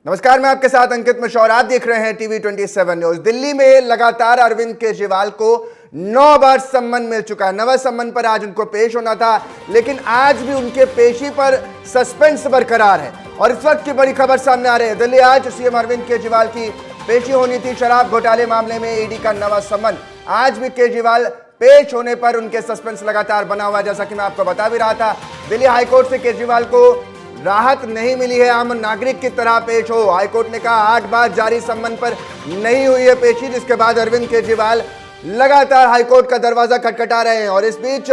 नमस्कार, मैं आपके साथ अंकित मिश्रा और आप देख रहे हैं टीवी 27 न्यूज। दिल्ली में लगातार अरविंद केजरीवाल को 9 बार सम्मन मिल चुका है। 9वें सम्मन पर आज उनको पेश होना था, लेकिन आज भी उनके पेशी पर सस्पेंस बरकरार है। और इस वक्त की बड़ी खबर सामने आ रही है। दिल्ली आज सीएम अरविंद केजरीवाल की पेशी होनी थी शराब घोटाले मामले में ईडी का 9वां सम्मन। आज भी केजरीवाल पेश होने पर उनके सस्पेंस लगातार बना हुआ है। जैसा कि मैं आपको बता भी रहा था, दिल्ली हाईकोर्ट से केजरीवाल को राहत नहीं मिली है, आम नागरिक की तरह पेश हो। हाईकोर्ट ने कहा 8 बार जारी सम्मन पर नहीं हुई है पेशी, जिसके बाद अरविंद केजरीवाल लगातार हाईकोर्ट का दरवाजा खटखटा रहे हैं। और इस बीच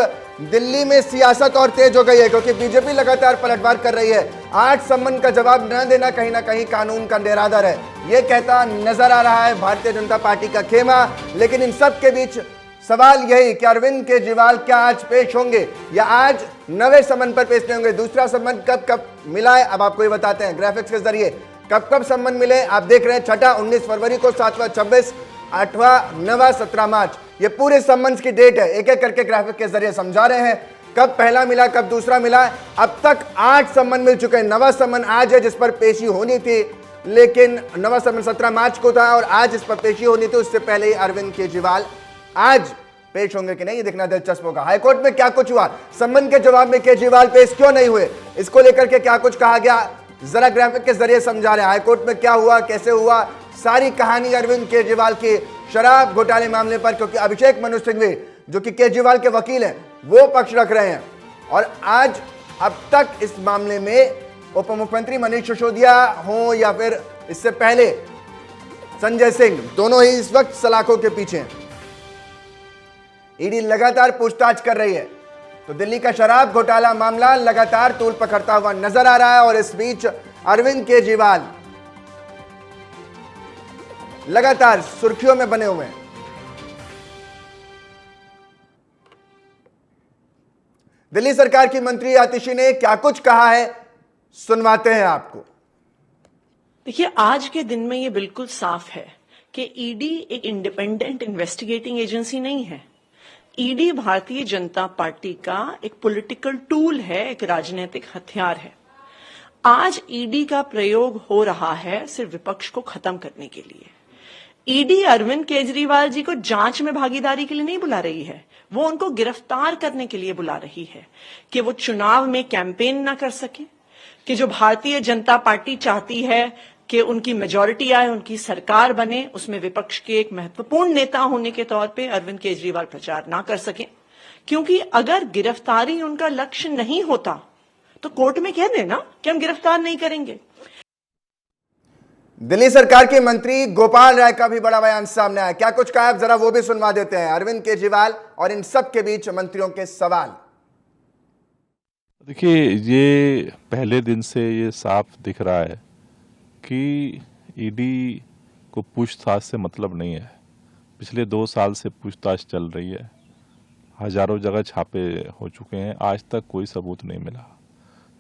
दिल्ली में सियासत और तेज हो गई है, क्योंकि बीजेपी लगातार पलटवार कर रही है। 8 सम्मन का जवाब न देना कहीं ना कहीं कानून का निरादर है, यह कहता नजर आ रहा है भारतीय जनता पार्टी का खेमा। लेकिन इन सब के बीच सवाल यही कि अरविंद केजरीवाल क्या आज पेश होंगे या आज 9वें सम्मन पर पेश नहीं होंगे। दूसरा सम्मन कब कब मिला है अब आपको ये बताते हैं ग्राफिक्स के जरिए। कब कब सम्मन मिले आप देख रहे हैं। 6 19 फरवरी को, 7वां 26, 8वां 9वां 17 मार्च, ये पूरे सम्मन की डेट है। एक एक करके ग्राफिक के जरिए समझा रहे हैं कब पहला मिला कब दूसरा मिला। अब तक 8 सम्मन मिल चुके हैं। 9वां सम्मन आज है जिस पर पेशी होनी थी, लेकिन 9वां सम्मन 17 मार्च को था और आज इस पर पेशी होनी थी। उससे पहले ही अरविंद केजरीवाल आज पेश होंगे कि नहीं, ये देखना दिलचस्प होगा। हाईकोर्ट में क्या कुछ हुआ, सम्मन के जवाब में केजरीवाल पेश क्यों नहीं हुए, इसको लेकर के क्या कुछ कहा गया, जरा ग्राफिक के जरिए समझा रहे हैं। हाईकोर्ट में क्या हुआ, कैसे हुआ, सारी कहानी अरविंद केजरीवाल के शराब घोटाले मामले पर, क्योंकि अभिषेक मनु सिंघवी जो कि केजरीवाल के वकील हैं वो पक्ष रख रहे हैं। और आज अब तक इस मामले में उप मुख्यमंत्री मनीष सिसोदिया हो या फिर इससे पहले संजय सिंह, दोनों ही इस वक्त सलाखों के पीछे हैं। ईडी लगातार पूछताछ कर रही है, तो दिल्ली का शराब घोटाला मामला लगातार तूल पकड़ता हुआ नजर आ रहा है। और इस बीच अरविंद केजरीवाल लगातार सुर्खियों में बने हुए हैं। दिल्ली सरकार की मंत्री आतिशी ने क्या कुछ कहा है, सुनवाते हैं आपको। देखिए, आज के दिन में यह बिल्कुल साफ है कि ईडी एक इंडिपेंडेंट इन्वेस्टिगेटिंग एजेंसी नहीं है। ईडी भारतीय जनता पार्टी का एक पॉलिटिकल टूल है, एक राजनीतिक हथियार है। आज ईडी का प्रयोग हो रहा है सिर्फ विपक्ष को खत्म करने के लिए। ईडी अरविंद केजरीवाल जी को जांच में भागीदारी के लिए नहीं बुला रही है, वो उनको गिरफ्तार करने के लिए बुला रही है कि वो चुनाव में कैंपेन ना कर सके, कि जो भारतीय जनता पार्टी चाहती है कि उनकी मेजॉरिटी आए, उनकी सरकार बने, उसमें विपक्ष के एक महत्वपूर्ण नेता होने के तौर पे अरविंद केजरीवाल प्रचार ना कर सके। क्योंकि अगर गिरफ्तारी उनका लक्ष्य नहीं होता तो कोर्ट में कह देना कि हम गिरफ्तार नहीं करेंगे। दिल्ली सरकार के मंत्री गोपाल राय का भी बड़ा बयान सामने आया। क्या कुछ कहा, जरा वो भी सुनवा देते हैं। अरविंद केजरीवाल और इन सब के बीच मंत्रियों के सवाल। देखिए, ये पहले दिन से ये साफ दिख रहा है कि ईडी को पूछताछ से मतलब नहीं है। पिछले 2 साल से पूछताछ चल रही है, हजारों जगह छापे हो चुके हैं, आज तक कोई सबूत नहीं मिला।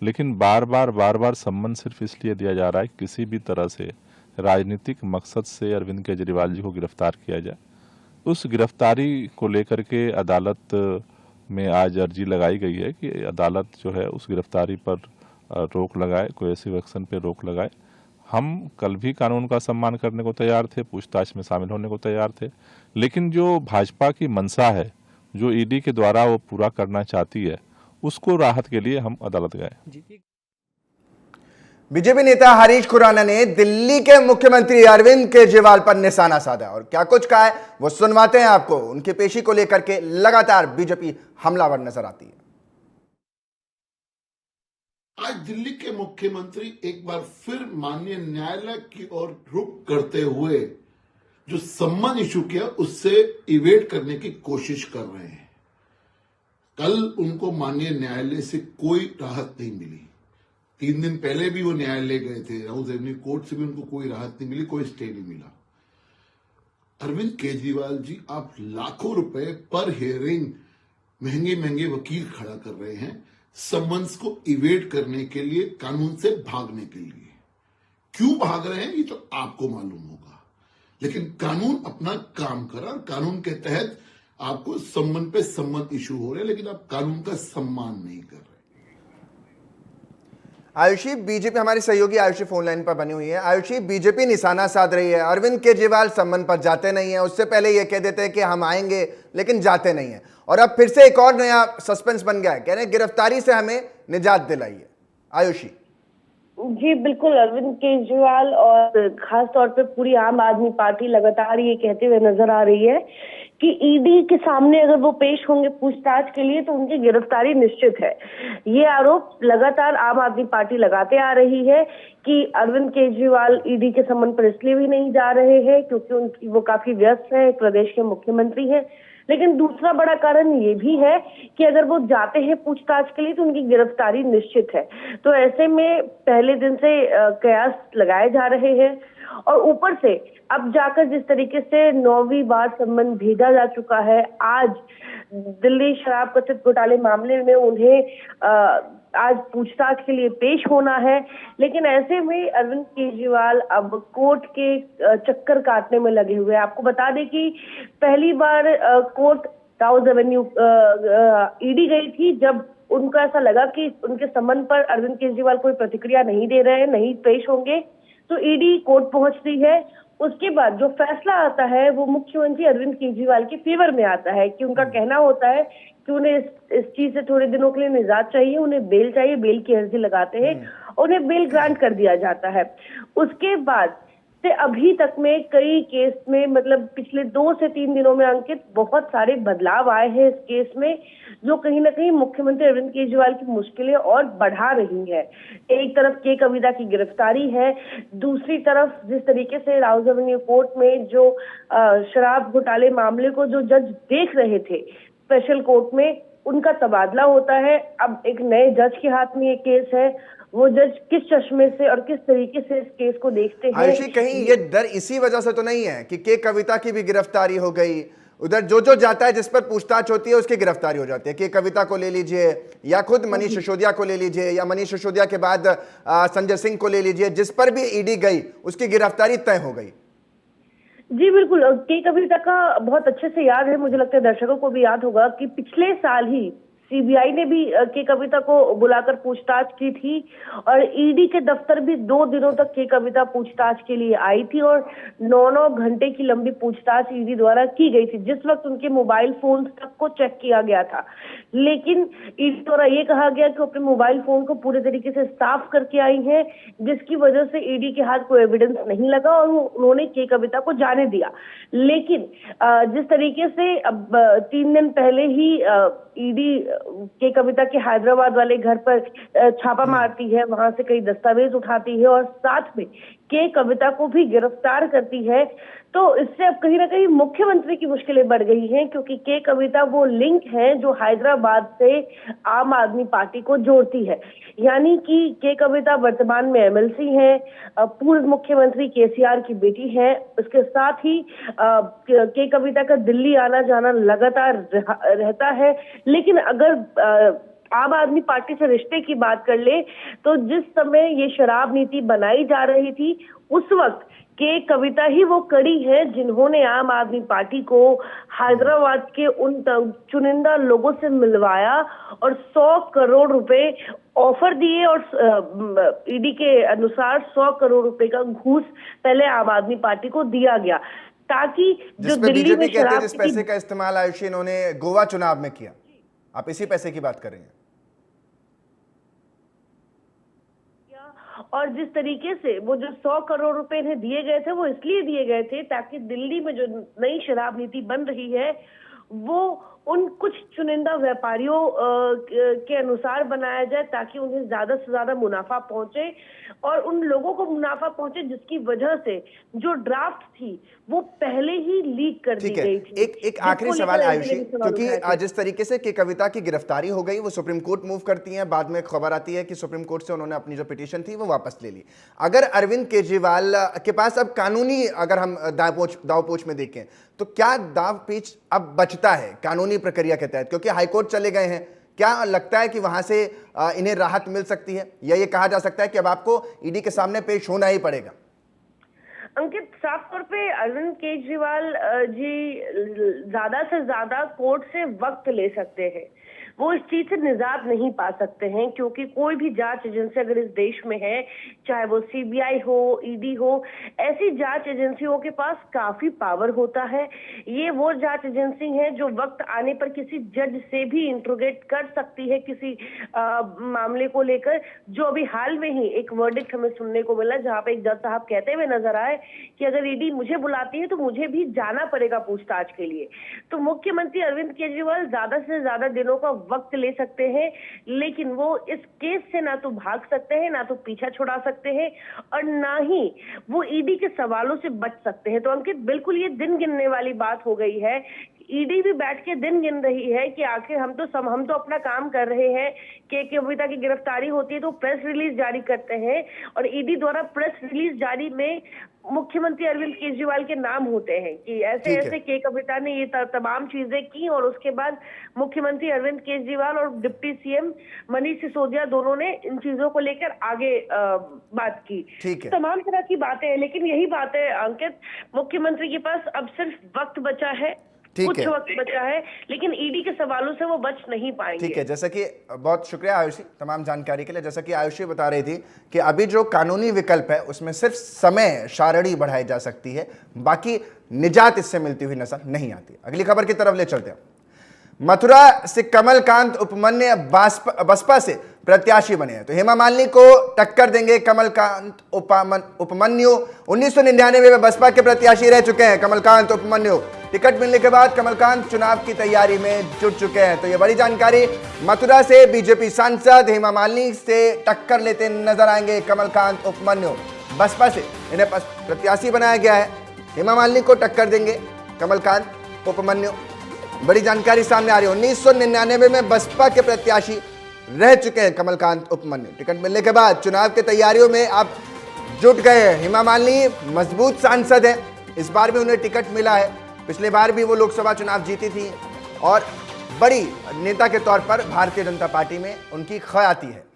लेकिन बार बार सम्मन सिर्फ इसलिए दिया जा रहा है किसी भी तरह से राजनीतिक मकसद से अरविंद केजरीवाल जी को गिरफ्तार किया जाए। उस गिरफ्तारी को लेकर के अदालत में आज अर्जी लगाई गई है कि अदालत जो है उस गिरफ्तारी पर रोक लगाए, कोएसिव एक्शन पे रोक लगाए। हम कल भी कानून का सम्मान करने को तैयार थे, पूछताछ में शामिल होने को तैयार थे, लेकिन जो भाजपा की मंशा है, जो ईडी के द्वारा वो पूरा करना चाहती है, उसको राहत के लिए हम अदालत गए। बीजेपी नेता हरीश खुराना ने दिल्ली के मुख्यमंत्री अरविंद केजरीवाल पर निशाना साधा और क्या कुछ कहा है वो सुनवाते हैं आपको। उनकी पेशी को लेकर के लगातार बीजेपी हमलावर नजर आती है। आज दिल्ली के मुख्यमंत्री एक बार फिर माननीय न्यायालय की ओर रुख करते हुए जो सम्मन इशू किया उससे इवेट करने की कोशिश कर रहे हैं। कल उनको माननीय न्यायालय से कोई राहत नहीं मिली। 3 दिन पहले भी वो न्यायालय गए थे, हाउस एवेन्यू कोर्ट से भी उनको कोई राहत नहीं मिली, कोई स्टे नहीं मिला। अरविंद केजरीवाल जी, आप लाखों रुपए पर हियरिंग महंगे महंगे वकील खड़ा कर रहे हैं सम्मन्स को इवेट करने के लिए, कानून से भागने के लिए। क्यों भाग रहे हैं ये तो आपको मालूम होगा, लेकिन कानून अपना काम कर रहा है। कानून के तहत आपको सम्मन पे सम्मन इशू हो रहे हैं, लेकिन आप कानून का सम्मान नहीं कर रहे। आयुषी, बीजेपी, हमारी सहयोगी आयुषी फोन लाइन पर बनी हुई है। आयुषी, बीजेपी निशाना साध रही है, अरविंद केजरीवाल सम्मन पर जाते नहीं है, उससे पहले ये कह देते हैं कि हम आएंगे लेकिन जाते नहीं है, और अब फिर से एक और नया सस्पेंस बन गया है, कह रहे हैं गिरफ्तारी से हमें निजात दिलाइए। आयुषी जी बिल्कुल, अरविंद केजरीवाल और खास तौर पे पूरी आम आदमी पार्टी लगातार ये कहते हुए नजर आ रही है कि ईडी के सामने अगर वो पेश होंगे पूछताछ के लिए तो उनकी गिरफ्तारी निश्चित है। ये आरोप लगातार आम आदमी पार्टी लगाते आ रही है कि अरविंद केजरीवाल ईडी के समन पर इसलिए भी नहीं जा रहे हैं क्योंकि वो काफी व्यस्त है, प्रदेश के मुख्यमंत्री हैं। लेकिन दूसरा बड़ा कारण ये भी है कि अगर वो जाते हैं पूछताछ के लिए तो उनकी गिरफ्तारी निश्चित है। तो ऐसे में पहले दिन से कयास लगाए जा रहे हैं, और ऊपर से अब जाकर जिस तरीके से 9वीं बार सम्मन भेजा जा चुका है, आज दिल्ली शराब कथित घोटाले मामले में उन्हें आज पूछताछ के लिए पेश होना है। लेकिन ऐसे में अरविंद केजरीवाल अब कोर्ट के चक्कर काटने में लगे हुए हैं। आपको बता दें कि पहली बार कोर्ट राउज एवेन्यू ईडी गई थी जब उनको ऐसा लगा कि उनके सम्मन पर अरविंद केजरीवाल कोई प्रतिक्रिया नहीं दे रहे हैं, नहीं पेश होंगे, तो ईडी कोर्ट पहुंचती है। उसके बाद जो फैसला आता है वो मुख्यमंत्री अरविंद केजरीवाल के फेवर में आता है कि उनका कहना होता है कि उन्हें इस चीज से थोड़े दिनों के लिए निजात चाहिए, उन्हें बेल चाहिए, बेल की अर्जी लगाते हैं, उन्हें बेल ग्रांट कर दिया जाता है। उसके बाद से अभी तक में कई केस में, मतलब पिछले 2 से 3 दिनों में अंकित, बहुत सारे बदलाव आए हैं इस केस में, जो कहीं ना कहीं मुख्यमंत्री अरविंद केजरीवाल की मुश्किलें और बढ़ा रही है। एक तरफ के कविता की गिरफ्तारी है, दूसरी तरफ जिस तरीके से राउज एवेन्यू कोर्ट में जो शराब घोटाले मामले को जो जज देख रहे थे स्पेशल कोर्ट में, उनका तबादला होता है। अब एक नए जज के हाथ में ये केस है, वो जज किस चश्मे से और किस तरीके से इस केस को देखते हैं। आयुषी, कहीं ये डर इसी वजह से तो नहीं है कि के कविता की भी गिरफ्तारी हो गई, उधर जो जाता है जिस पर पूछताछ होती है उसकी गिरफ्तारी हो जाती है, के कविता को ले लीजिए या खुद मनीष सिसोदिया को ले लीजिए, या मनीष सिसोदिया के बाद संजय सिंह को ले लीजिए, जिस पर भी ईडी गई उसकी गिरफ्तारी तय हो गई। जी बिल्कुल, के कविता का बहुत अच्छे से याद है, मुझे लगता है दर्शकों को भी याद होगा कि पिछले साल ही सीबीआई ने भी के कविता को बुलाकर पूछताछ की थी, और ईडी के दफ्तर भी 2 दिनों तक के कविता पूछताछ के लिए आई थी, और 9-9 घंटे की लंबी पूछताछ ईडी द्वारा की गई थी, जिस वक्त उनके मोबाइल फोन तक को चेक किया गया था। लेकिन ईडी द्वारा ये कहा गया कि अपने मोबाइल फोन को पूरे तरीके से साफ करके आई है, जिसकी वजह से ईडी के हाथ कोई एविडेंस नहीं लगा और उन्होंने के कविता को जाने दिया। लेकिन जिस तरीके से अब 3 दिन पहले ही ईडी के कविता के हैदराबाद वाले घर पर छापा मारती है, वहां से कई दस्तावेज उठाती है और साथ में के कविता को भी गिरफ्तार करती है, तो इससे अब कहीं ना कहीं मुख्यमंत्री की मुश्किलें बढ़ गई हैं, क्योंकि के कविता वो लिंक है जो हैदराबाद से आम आदमी पार्टी को जोड़ती है। यानी कि के कविता वर्तमान में एमएलसी है, पूर्व मुख्यमंत्री केसीआर की बेटी है। उसके साथ ही के कविता का दिल्ली आना जाना लगातार रहता है। लेकिन अगर आम आदमी पार्टी से रिश्ते की बात कर ले तो जिस समय ये शराब नीति बनाई जा रही थी उस वक्त के कविता ही वो कड़ी है जिन्होंने आम आदमी पार्टी को हैदराबाद के उन चुनिंदा लोगों से मिलवाया और 100 करोड़ रुपए ऑफर दिए, और ईडी के अनुसार 100 करोड़ रुपए का घूस पहले आम आदमी पार्टी को दिया गया, ताकि जो दिल्ली में शराब, जिस पैसे का इस्तेमाल आयुषी इन्होंने गोवा चुनाव में किया, आप इसी पैसे की बात कर रही हैं। और जिस तरीके से वो जो 100 करोड़ रुपए इन्हें दिए गए थे वो इसलिए दिए गए थे ताकि दिल्ली में जो नई शराब नीति बन रही है वो उन कुछ चुनिंदा व्यापारियों के अनुसार बनाया जाए, ताकि उन्हें ज्यादा से ज्यादा मुनाफा पहुंचे और उन लोगों को मुनाफा पहुंचे जिसकी वजह से जो ड्राफ्ट थी वो पहले ही लीक कर दी गई थी। एक आखिरी सवाल आयुषी, क्योंकि जिस तरीके से के कविता की गिरफ्तारी हो गई, वो सुप्रीम कोर्ट मूव करती हैं, बाद में खबर आती है कि सुप्रीम कोर्ट से उन्होंने अपनी जो पिटीशन थी वो वापस ले ली। अगर अरविंद केजरीवाल के पास अब कानूनी, अगर हम दावपोच में देखें तो क्या दाव पेच अब बचता है कानूनी प्रक्रिया के तहत, क्योंकि हाईकोर्ट चले गए हैं, क्या लगता है कि वहां से इन्हें राहत मिल सकती है, या ये कहा जा सकता है कि अब आपको ईडी के सामने पेश होना ही पड़ेगा? अंकित, साफ तौर पे अरविंद केजरीवाल जी ज्यादा से ज्यादा कोर्ट से वक्त ले सकते हैं। वो इस चीज से निजात नहीं पा सकते हैं, क्योंकि कोई भी जांच एजेंसी अगर इस देश में है, चाहे वो सीबीआई हो, ईडी हो, ऐसी जांच एजेंसियों के पास काफी पावर होता है। ये वो जांच एजेंसी है जो वक्त आने पर किसी जज से भी इंट्रोगेट कर सकती है किसी मामले को लेकर। जो अभी हाल में ही एक वर्डिक्ट हमें सुनने को मिला, जहां पे एक जज साहब कहते हुए नजर आए कि अगर ईडी मुझे बुलाती है तो मुझे भी जाना पड़ेगा पूछताछ के लिए। तो मुख्यमंत्री अरविंद केजरीवाल ज्यादा से ज्यादा दिनों का वक्त ले सकते हैं, लेकिन वो इस केस से ना तो भाग सकते हैं, ना तो पीछा छुड़ा सकते हैं, और ना ही वो ईडी के सवालों से बच सकते हैं। तो अंकित, बिल्कुल ये दिन गिनने वाली बात हो गई है। ईडी भी बैठ के दिन गिन रही है कि आखिर हम तो अपना काम कर रहे हैं। के कविता की गिरफ्तारी होती है तो प्रेस रिलीज जारी करते हैं, और ईडी द्वारा प्रेस रिलीज जारी में मुख्यमंत्री अरविंद केजरीवाल के नाम होते हैं कि ऐसे ऐसे के कविता ने ये तमाम चीजें की, और उसके बाद मुख्यमंत्री अरविंद केजरीवाल और डिप्टी सीएम मनीष सिसोदिया दोनों ने इन चीजों को लेकर आगे बात की। ठीक है। तमाम तरह की बातें हैं, लेकिन यही बात है अंकित, मुख्यमंत्री के पास अब सिर्फ वक्त बचा है, कुछ वक्त बचा है, लेकिन ईडी के सवालों से वो बच नहीं पाएंगे। ठीक है, जैसा कि बहुत शुक्रिया आयुषी तमाम जानकारी के लिए। जैसा कि आयुषी बता रही थी कि अभी जो कानूनी विकल्प है उसमें सिर्फ समय सारणी बढ़ाई जा सकती है, बाकी निजात इससे मिलती हुई नजर नहीं आती। अगली खबर की तरफ ले चलते हैं। मथुरा से कमलकांत उपमन्यु बसपा से प्रत्याशी बने हैं, तो हेमा मालिनी को टक्कर देंगे कमलकांत उपमन्यु। 1999 में बसपा के प्रत्याशी रह चुके हैं कमलकांत उपमन्यु। टिकट मिलने के बाद कमलकांत चुनाव की तैयारी में जुट चुके हैं। तो ये बड़ी जानकारी। मथुरा से बीजेपी सांसद हेमा मालिनी से टक्कर लेते नजर आएंगे कमलकांत उपमन्यु। बसपा से इन्हें प्रत्याशी बनाया गया है, हेमा मालिनी को टक्कर देंगे कमलकांत उपमन्यु। बड़ी जानकारी सामने आ रही है। 1999 में बसपा के प्रत्याशी रह चुके हैं कमलकांत उपमन्यु। टिकट मिलने के बाद चुनाव की तैयारियों में आप जुट गए हैं। हेमा मालिनी मजबूत सांसद है, इस बार भी उन्हें टिकट मिला है। पिछले बार भी वो लोकसभा चुनाव जीती थी और बड़ी नेता के तौर पर भारतीय जनता पार्टी में उनकी ख्याति है।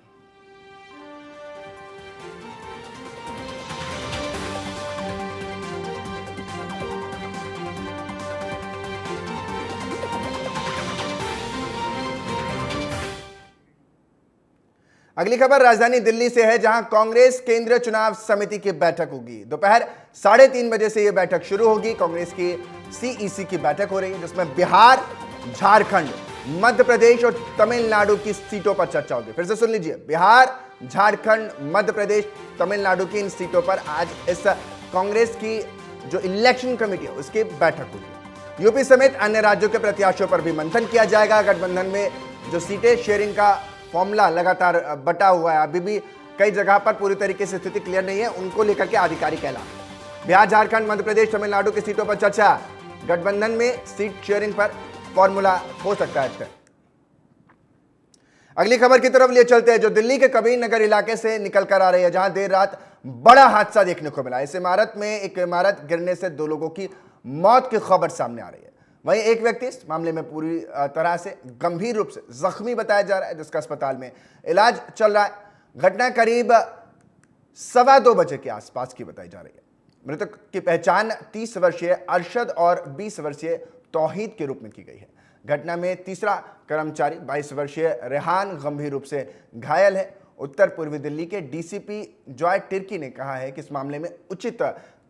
अगली खबर राजधानी दिल्ली से है, जहां कांग्रेस केंद्रीय चुनाव समिति की बैठक होगी। दोपहर 3:30 बजे से यह बैठक शुरू होगी। कांग्रेस की सीईसी की बैठक हो रही है, जिसमें बिहार, झारखंड, मध्य प्रदेश और तमिलनाडु की सीटों पर चर्चा होगी। फिर से सुन लीजिए, बिहार, झारखंड, मध्य प्रदेश, तमिलनाडु की इन सीटों पर आज इस कांग्रेस की जो इलेक्शन कमेटी है उसकी बैठक होगी। यूपी समेत अन्य राज्यों के प्रत्याशियों पर भी मंथन किया जाएगा। गठबंधन में जो सीटें शेयरिंग का फॉर्मूला लगातार बटा हुआ है, अभी भी कई जगह पर पूरी तरीके से स्थिति क्लियर नहीं है, उनको लेकर के आधिकारिक ऐलान। बिहार, झारखंड, मध्य प्रदेश, तमिलनाडु की सीटों पर चर्चा। गठबंधन में सीट शेयरिंग पर फॉर्मूला हो सकता है। अगली खबर की तरफ ले चलते हैं, जो दिल्ली के कबीर नगर इलाके से निकल कर आ रही है, जहां देर रात बड़ा हादसा देखने को मिला। इस इमारत में एक इमारत गिरने से 2 लोगों की मौत की खबर सामने आ रही है। वहीं एक व्यक्ति इस मामले में पूरी तरह से गंभीर रूप से जख्मी बताया जा रहा है, जिसका अस्पताल में इलाज चल रहा है। घटना करीब 2:15 बजे के आसपास की बताई जा रही है। मृतक की पहचान 30 वर्षीय अरशद और 20 वर्षीय तौहीद के रूप में की गई है। घटना में तीसरा कर्मचारी 22 वर्षीय रेहान गंभीर रूप से घायल है। उत्तर पूर्वी दिल्ली के डीसीपी जॉय तिर्की ने कहा है कि इस मामले में उचित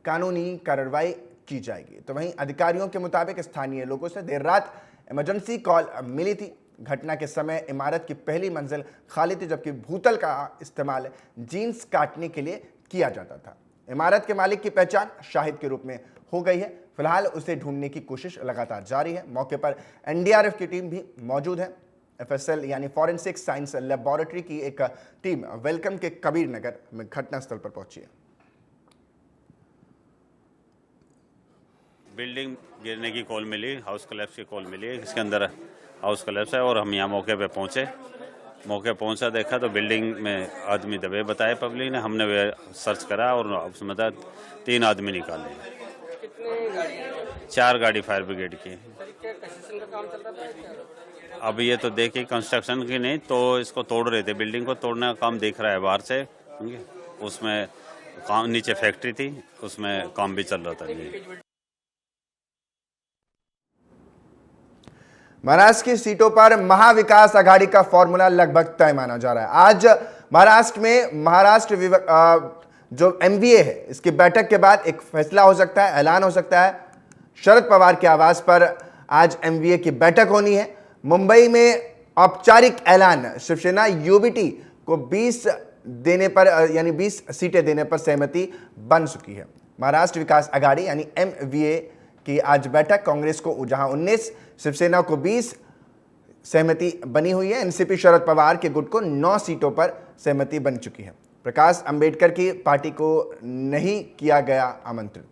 कानूनी कार्रवाई की जाएगी। तो वहीं अधिकारियों के मुताबिक स्थानीय लोगों से देर रात इमरजेंसी कॉल मिली थी। घटना के समय इमारत की पहली मंजिल खाली थी, जबकि भूतल का इस्तेमाल जीन्स काटने के लिए किया जाता था। इमारत के मालिक की पहचान शाहिद के रूप में हो गई है। फिलहाल उसे ढूंढने की कोशिश लगातार जारी है। मौके पर एनडीआरएफ की टीम भी मौजूद है। एफएसएल यानी फॉरेंसिक साइंस लेबोरेटरी की एक टीम वेलकम के कबीर नगर में घटनास्थल पर पहुंची है। बिल्डिंग गिरने की कॉल मिली, हाउस कोलैप्स की कॉल मिली, इसके अंदर हाउस कोलैप्स है और हम यहाँ मौके पे पहुँचे। मौके पहुँचा, देखा तो बिल्डिंग में आदमी दबे बताए पब्लिक ने। हमने वे सर्च करा और उसमें 3 आदमी निकाले। 4 गाड़ी फायर ब्रिगेड की। अब ये तो देखिए कंस्ट्रक्शन की नहीं, तो इसको तोड़ रहे थे, बिल्डिंग को तोड़ने का काम दिख रहा है बाहर से। उसमें काम, नीचे फैक्ट्री थी, उसमें काम भी चल रहा था। महाराष्ट्र की सीटों पर महाविकास आघाड़ी का फॉर्मूला लगभग तय माना जा रहा है। आज महाराष्ट्र में जो एमवीए है इसकी बैठक के बाद एक फैसला हो सकता है, ऐलान हो सकता है। शरद पवार के आवास पर आज एमवीए की बैठक होनी है। मुंबई में औपचारिक ऐलान, शिवसेना यूबीटी को 20 देने पर यानी 20 सीटें देने पर सहमति बन चुकी है। महाराष्ट्र विकास आघाड़ी यानी एमवीए की आज बैठक, कांग्रेस को जहां 19, शिवसेना को 20 सहमति बनी हुई है। एनसीपी शरद पवार के गुट को 9 सीटों पर सहमति बन चुकी है। प्रकाश अंबेडकर की पार्टी को नहीं किया गया आमंत्रित।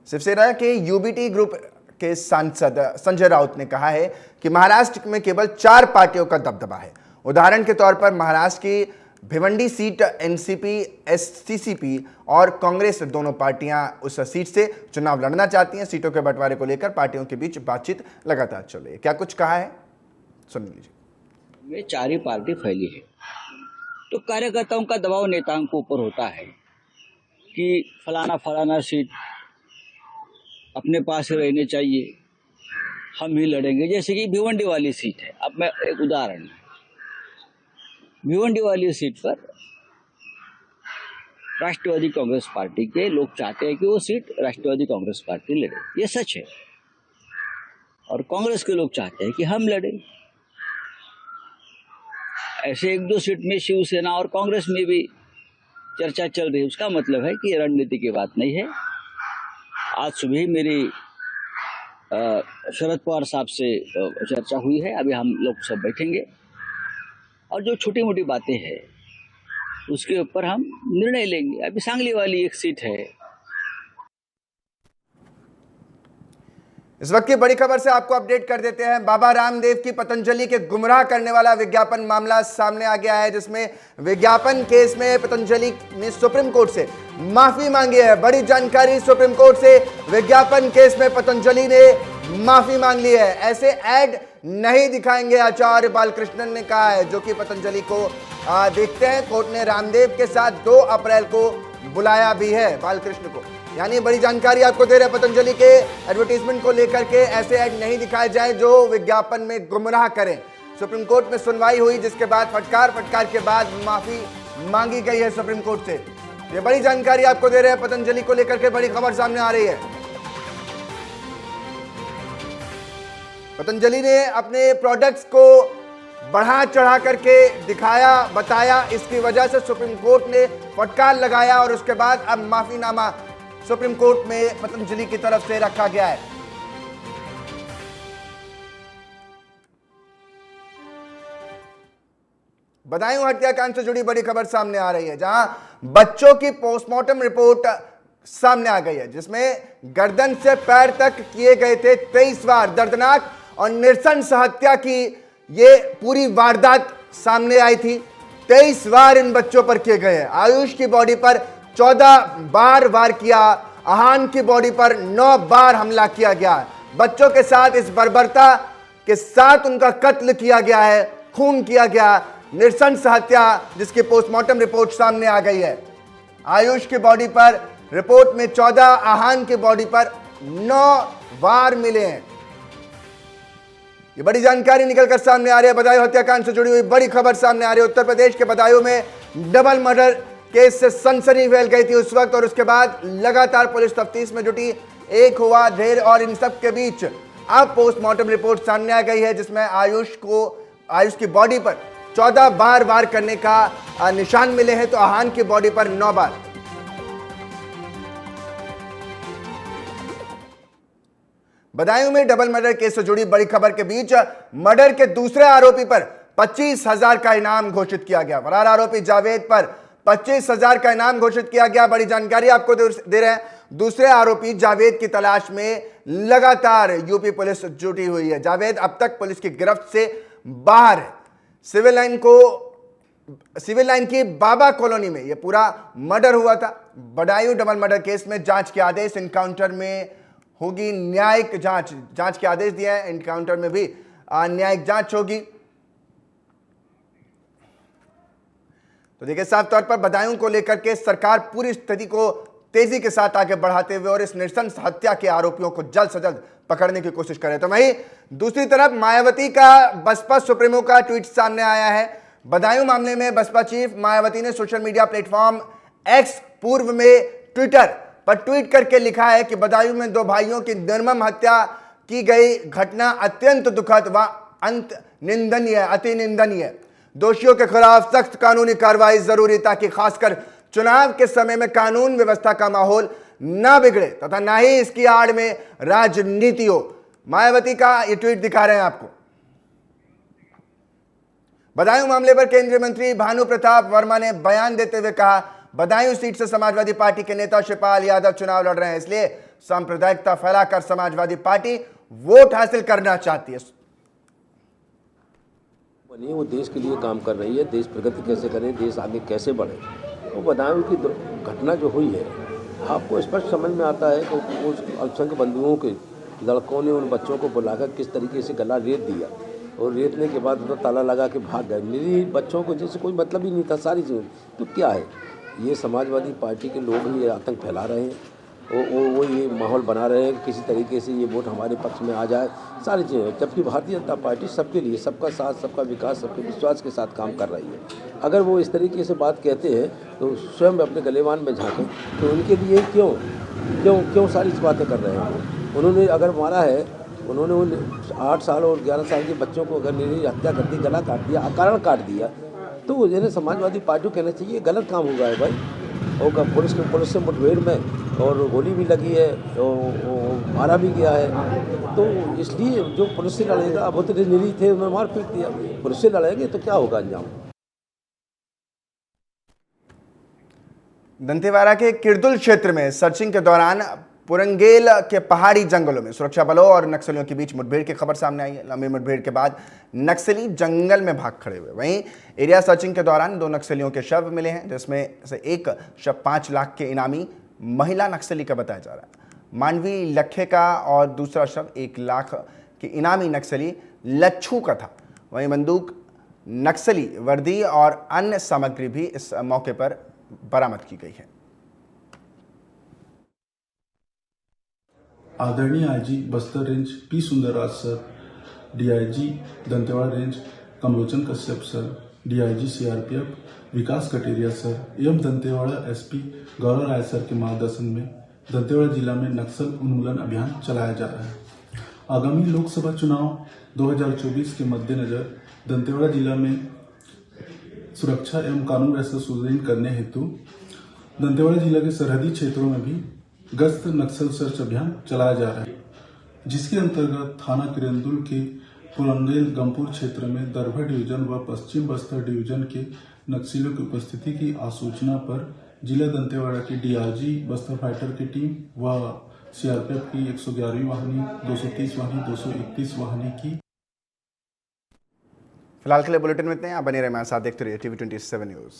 शिवसेना के यूबीटी ग्रुप के सांसद संजय राउत ने कहा है कि महाराष्ट्र में केवल 4 पार्टियों का दबदबा है। उदाहरण के तौर पर महाराष्ट्र की भिवंडी सीट एनसीपी, एससीसीपी और कांग्रेस दोनों पार्टियां उस सीट से चुनाव लड़ना चाहती हैं। सीटों के बंटवारे को लेकर पार्टियों के बीच बातचीत लगातार चल रही है। क्या कुछ कहा है, सुन लीजिए। में 4 ही पार्टी फैली है, तो कार्यकर्ताओं का दबाव नेताओं के ऊपर होता है कि फलाना सीट अपने पास ही रहने चाहिए, हम ही लड़ेंगे। जैसे कि भिवंडी वाली सीट है, अब मैं एक उदाहरण, भिवंडी वाली सीट पर राष्ट्रवादी कांग्रेस पार्टी के लोग चाहते हैं कि वो सीट राष्ट्रवादी कांग्रेस पार्टी लड़े, ये सच है। और कांग्रेस के लोग चाहते हैं कि हम लड़ें। ऐसे 1-2 सीट में शिवसेना और कांग्रेस में भी चर्चा चल रही है। उसका मतलब है कि रणनीति की बात नहीं है। आज सुबह ही मेरी शरद पवार साहब से चर्चा हुई है। अभी हम लोग सब बैठेंगे और जो छोटी मोटी बातें हैं उसके ऊपर हम निर्णय लेंगे। अभी सांगली वाली एक सीट है। इस वक्त की बड़ी खबर से आपको अपडेट कर देते हैं। बाबा रामदेव की पतंजलि के गुमराह करने वाला विज्ञापन मामला सामने आ गया है, जिसमें विज्ञापन केस में पतंजलि ने सुप्रीम कोर्ट से माफी मांगी है। बड़ी जानकारी, सुप्रीम कोर्ट से विज्ञापन केस में पतंजलि ने माफी मांग ली है। ऐसे ऐड नहीं दिखाएंगे, आचार्य बालकृष्णन ने कहा है, जो कि पतंजलि को देखते हैं। कोर्ट ने रामदेव के साथ 2 अप्रैल को बुलाया भी है बालकृष्ण को। यानी बड़ी जानकारी आपको दे रहे हैं, पतंजलि के एडवर्टीजमेंट को लेकर के ऐसे ऐड नहीं दिखाए जाए जो विज्ञापन में गुमराह करें। सुप्रीम कोर्ट में सुनवाई हुई, जिसके बाद फटकार के बाद माफी मांगी गई है सुप्रीम कोर्ट से। ये बड़ी जानकारी आपको दे रहे हैं, पतंजलि को लेकर के बड़ी खबर सामने आ रही है। पतंजलि ने अपने प्रोडक्ट्स को बढ़ा चढ़ा करके दिखाया, बताया, इसकी वजह से सुप्रीम कोर्ट ने फटकार लगाया और उसके बाद अब माफीनामा सुप्रीम कोर्ट में पतंजलि की तरफ से रखा गया है। बदायूं हत्याकांड से जुड़ी बड़ी खबर सामने आ रही है, जहां बच्चों की पोस्टमार्टम रिपोर्ट सामने आ गई है, जिसमें गर्दन से पैर तक किए गए थे 23 वार। दर्दनाक और नृशंस हत्या की ये पूरी वारदात सामने आई थी। 23 वार इन बच्चों पर किए गए हैं। आयुष की बॉडी पर 14 बार वार किया, आहान की बॉडी पर 9 बार हमला किया गया। बच्चों के साथ इस बर्बरता के साथ उनका कत्ल किया गया है, खून किया गया, नृशंस हत्या, जिसकी पोस्टमार्टम रिपोर्ट सामने आ गई है। आयुष की बॉडी पर रिपोर्ट में 14, आहान की बॉडी पर 9 वार मिले हैं। ये बड़ी जानकारी निकलकर सामने आ रही है। बदायूं हत्याकांड से जुड़ी हुई बड़ी खबर सामने आ रही है। उत्तर प्रदेश के बदायूं में डबल मर्डर केस से सनसनी फैल गई थी उस वक्त, और उसके बाद लगातार पुलिस तफ्तीश में जुटी। एक हुआ ढेर, और इन सब के बीच अब पोस्टमार्टम रिपोर्ट सामने आ गई है, जिसमें आयुष की बॉडी पर 14 बार वार करने का निशान मिले हैं, तो आहान की बॉडी पर 9 बार। बदायूं में डबल मर्डर केस से जुड़ी बड़ी खबर के बीच मर्डर के दूसरे आरोपी पर 25,000 का इनाम घोषित किया गया। फरार आरोपी जावेद पर 25,000 का इनाम घोषित किया गया। बड़ी जानकारी आपको दे रहे हैं। दूसरे आरोपी जावेद की तलाश में लगातार यूपी पुलिस जुटी हुई है। जावेद अब तक पुलिस की गिरफ्त से बाहर है। सिविल लाइन की बाबा कॉलोनी में यह पूरा मर्डर हुआ था। बदायूं डबल मर्डर केस में जांच के आदेश, एनकाउंटर में होगी न्यायिक जांच के आदेश दिए हैं। एनकाउंटर में भी न्यायिक जांच होगी। तो देखिए, साफ तौर पर बदायूं को लेकर के सरकार पूरी स्थिति को तेजी के साथ आगे बढ़ाते हुए और इस नृशंस हत्या के आरोपियों को जल्द से जल्द पकड़ने की कोशिश करें। तो वहीं दूसरी तरफ मायावती का बसपा सुप्रीमो का ट्वीट सामने आया है। बदायूं मामले में बसपा चीफ मायावती ने सोशल मीडिया प्लेटफॉर्म एक्स, पूर्व में ट्विटर पर ट्वीट करके लिखा है कि बदायूं में 2 भाइयों की निर्मम हत्या की गई घटना अत्यंत दुखद व अति निंदनीय। दोषियों के खिलाफ सख्त कानूनी कार्रवाई जरूरी ताकि खासकर चुनाव के समय में कानून व्यवस्था का माहौल न बिगड़े तथा न ही इसकी आड़ में राजनीति हो। मायावती का ये ट्वीट दिखा रहे हैं आपको। बदायूं मामले पर केंद्रीय मंत्री भानु प्रताप वर्मा ने बयान देते हुए कहा, बदायूं सीट से समाजवादी पार्टी के नेता शिवपाल यादव चुनाव लड़ रहे हैं, इसलिए सांप्रदायिकता फैलाकर समाजवादी पार्टी वोट हासिल करना चाहती है। वो देश के लिए काम कर रही है, देश प्रगति कैसे करे, देश आगे कैसे बढ़े। वो बदायूं की घटना जो हुई है, आपको स्पष्ट समझ में आता है कि उस अल्पसंख्यक बंधुओं के लड़कों ने उन बच्चों को बुलाकर किस तरीके से गला रेत दिया और रेतने के बाद तो ताला लगा के भाग गए। मेरी बच्चों को जैसे कोई मतलब ही नहीं था सारी चीज़ें। तो क्या है, ये समाजवादी पार्टी के लोग ही ये आतंक फैला रहे हैं, वो ये माहौल बना रहे हैं कि किसी तरीके से ये वोट हमारे पक्ष में आ जाए, सारी चीज़ें। जबकि भारतीय जनता पार्टी सबके लिए, सबका साथ, सबका विकास, सबके विश्वास के साथ काम कर रही है। अगर वो इस तरीके से बात कहते हैं तो स्वयं अपने गलेवान में झाँकें, तो उनके लिए क्यों सारी बातें कर रहे हैं। उन्होंने अगर मारा है, उन्होंने उन 8 साल और 11 साल के बच्चों को अगर निर्दयी हत्या कर दी, गला काट दिया, अकारण काट दिया, तो इन्हें समाजवादी पार्टी को कहना चाहिए गलत काम हुआ है भाई। और पुलिस से मुठभेड़ में और गोली भी लगी है और मारा भी गया है। तो इसलिए जो पुलिस से लड़ेगा, अब वो तो निर्दयी थे, उन्होंने मार पीट दिया, पुलिस से लड़ेंगे तो क्या होगा अंजाम। दंतेवाड़ा के किरदुल क्षेत्र में सर्चिंग के दौरान पुरंगेल के पहाड़ी जंगलों में सुरक्षा बलों और नक्सलियों के बीच मुठभेड़ की खबर सामने आई है। लंबी मुठभेड़ के बाद नक्सली जंगल में भाग खड़े हुए। वहीं एरिया सर्चिंग के दौरान 2 नक्सलियों के शव मिले हैं, जिसमें से एक शव 5 लाख के इनामी महिला नक्सली का बताया जा रहा है। मांडवी लखे का और दूसरा शव 1 लाख के इनामी नक्सली लच्छू का था। वहीं बंदूक, नक्सली वर्दी और अन्य सामग्री भी इस मौके पर बरामद की गई है। आदरणीय IG Bastar range P Sundarraj sir, DIG Dantewada range Kamlochan Kashyap sir, DIG CRPF Vikas Kateria sir एवं दंतेवाड़ा एसपी गौरव राय सर के मार्गदर्शन में दंतेवाड़ा जिला में नक्सल उन्मूलन अभियान चलाया जा रहा है। आगामी लोकसभा चुनाव 2024 के मद्देनजर दंतेवाड़ा जिला में सुरक्षा एवं कानून व्यवस्था सुदृढ़ करने हेतु दंतेवाड़ा जिला के सरहदी क्षेत्रों में भी गश्त नक्सल सर्च अभियान चलाया जा रहा है, जिसके अंतर्गत थाना किरंदुल के पुरंगेल गमपुर क्षेत्र में दरभा डिवीजन व पश्चिम बस्तर डिवीजन के नक्सलियों की उपस्थिति की आसूचना पर जिला दंतेवाड़ा की डीआरजी बस्तर फाइटर की टीम व सीआरपीएफ की 111वीं वाहिनी, 230 वाहिनी, 231 वाहिनी की। फिलहाल के लिए बुलेटिन में इतने। आप बने रहे हमारे साथ, देखते रहिए TV 27 न्यूज।